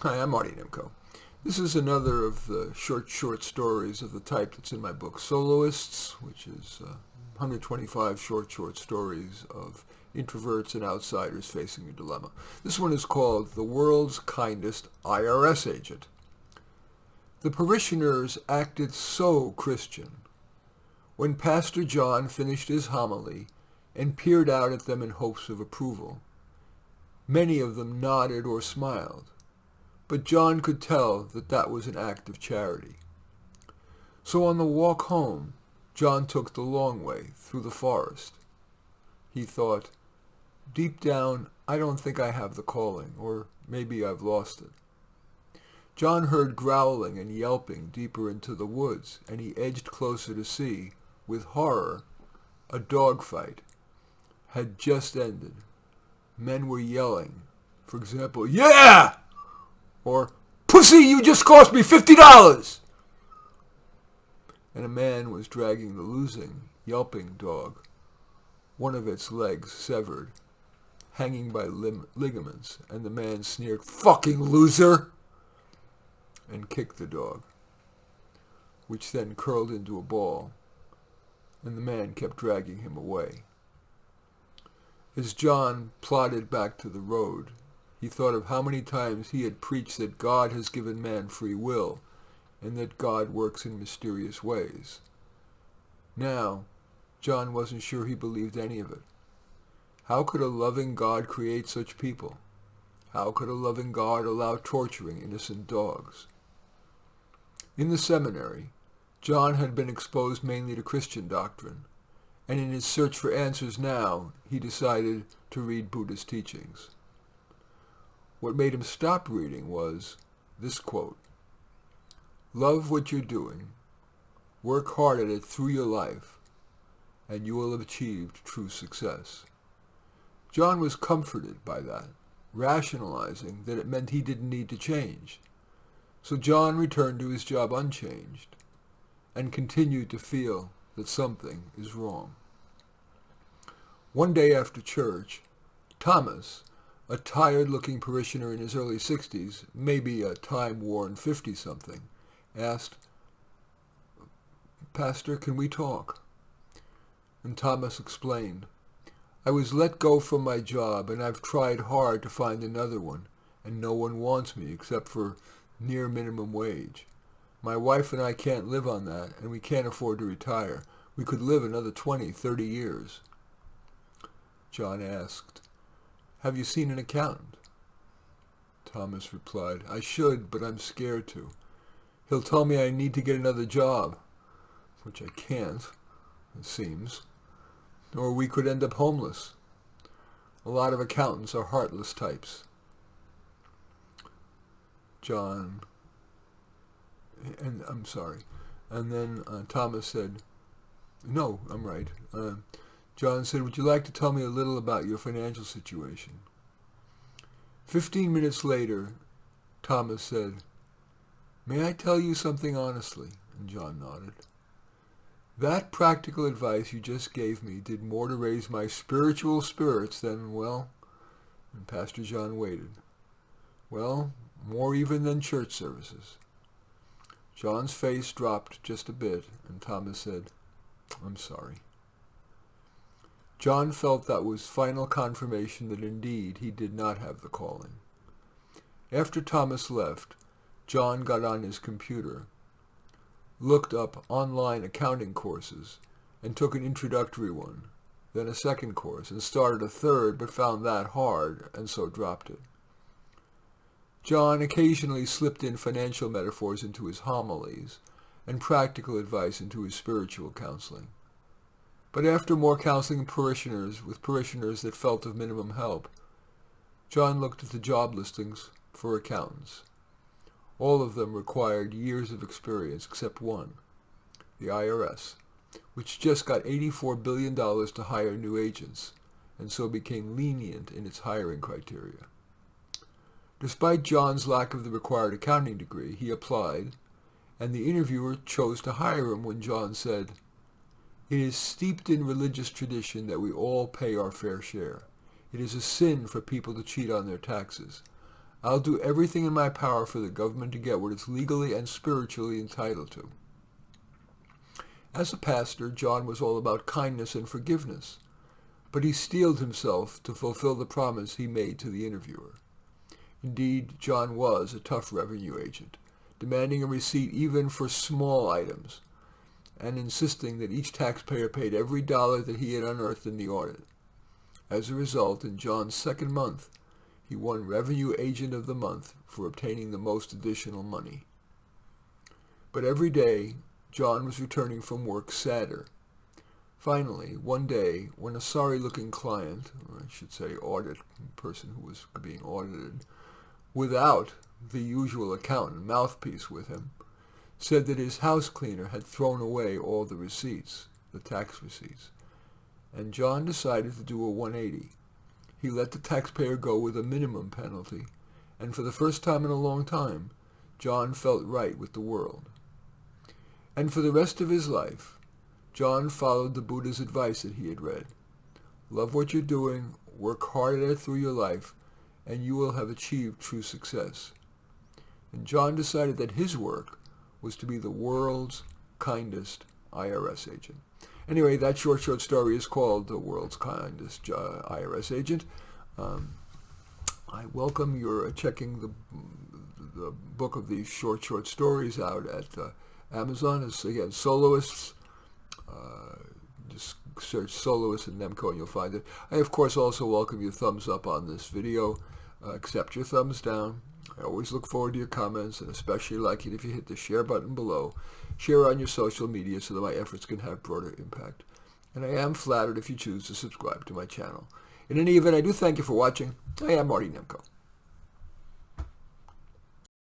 Hi, I'm Marty Nemko. This is another of the short stories of the type that's in my book, Soloists, which is 125 short stories of introverts and outsiders facing a dilemma. This one is called The World's Kindest IRS Agent. The parishioners acted so Christian. When Pastor John finished his homily and peered out at them in hopes of approval, many of them nodded or smiled. But John could tell that that was an act of charity. So on the walk home, John took the long way through the forest. He thought, deep down, I don't think I have the calling, or maybe I've lost it. John heard growling and yelping deeper into the woods, and he edged closer to see, with horror, a dogfight had just ended. Men were yelling, for example, "Yeah!" Or, "Pussy, you just cost me $50! And a man was dragging the losing, yelping dog, one of its legs severed, hanging by ligaments, and the man sneered, "Fucking loser!" and kicked the dog, which then curled into a ball, and the man kept dragging him away. As John plodded back to the road, he thought of how many times he had preached that God has given man free will and that God works in mysterious ways. Now, John wasn't sure he believed any of it. How could a loving God create such people? How could a loving God allow torturing innocent dogs? In the seminary, John had been exposed mainly to Christian doctrine, and in his search for answers now, he decided to read Buddhist teachings. What made him stop reading was this quote: "Love what you're doing, work hard at it through your life, and you will have achieved true success." John was comforted by that, rationalizing that it meant he didn't need to change. So John returned to his job unchanged and continued to feel that something is wrong. One day after church, Thomas, a tired-looking parishioner in his early 60s, maybe a time-worn 50-something, asked, "Pastor, can we talk?" And Thomas explained, "I was let go from my job, and I've tried hard to find another one, and no one wants me except for near minimum wage. My wife and I can't live on that, and we can't afford to retire. We could live another 20, 30 years. John asked, "Have you seen an accountant?" Thomas replied, "I should, but I'm scared to. He'll tell me I need to get another job, which I can't, it seems. Or we could end up homeless. A lot of accountants are heartless types." John, and I'm sorry. And then Thomas said, "No, I'm right." John said, "Would you like to tell me a little about your financial situation?" 15 minutes later, Thomas said, "May I tell you something honestly?" And John nodded. "That practical advice you just gave me did more to raise my spiritual spirits than, well," and Pastor John waited, "well, more even than church services." John's face dropped just a bit, and Thomas said, "I'm sorry." John felt that was final confirmation that indeed he did not have the calling. After Thomas left, John got on his computer, looked up online accounting courses, and took an introductory one, then a second course, and started a third, but found that hard, and so dropped it. John occasionally slipped in financial metaphors into his homilies, and practical advice into his spiritual counseling. But after more counseling with parishioners that felt of minimum help, John looked at the job listings for accountants. All of them required years of experience except one, the IRS, which just got $84 billion to hire new agents, and so became lenient in its hiring criteria. Despite John's lack of the required accounting degree, he applied, and the interviewer chose to hire him when John said, "It is steeped in religious tradition that we all pay our fair share. It is a sin for people to cheat on their taxes. I'll do everything in my power for the government to get what it's legally and spiritually entitled to. As a pastor, John was all about kindness and forgiveness, but he steeled himself to fulfill the promise he made to the interviewer. Indeed, John was a tough revenue agent, demanding a receipt even for small items, and insisting that each taxpayer paid every dollar that he had unearthed in the audit. As a result, in John's second month, he won Revenue Agent of the Month for obtaining the most additional money. But every day, John was returning from work sadder. Finally, one day, when a sorry-looking client, or I should say audit person who was being audited, without the usual accountant mouthpiece with him, said that his house cleaner had thrown away all the receipts, the tax receipts, and John decided to do a 180. He let the taxpayer go with a minimum penalty, and for the first time in a long time, John felt right with the world. And for the rest of his life, John followed the Buddha's advice that he had read. Love what you're doing, work hard at it through your life, and you will have achieved true success. And John decided that his work was to be the world's kindest IRS agent. Anyway, that short story is called The World's Kindest IRS Agent. I welcome your checking the book of these short stories out at Amazon. It's, again, Soloists. Just search Soloists and Nemco and you'll find it. I, of course, also welcome your thumbs up on this video. Accept your thumbs down. I always look forward to your comments, and especially like it if you hit the share button below. Share on your social media so that my efforts can have broader impact. And I am flattered if you choose to subscribe to my channel. In any event, I do thank you for watching. I am Marty Nemco.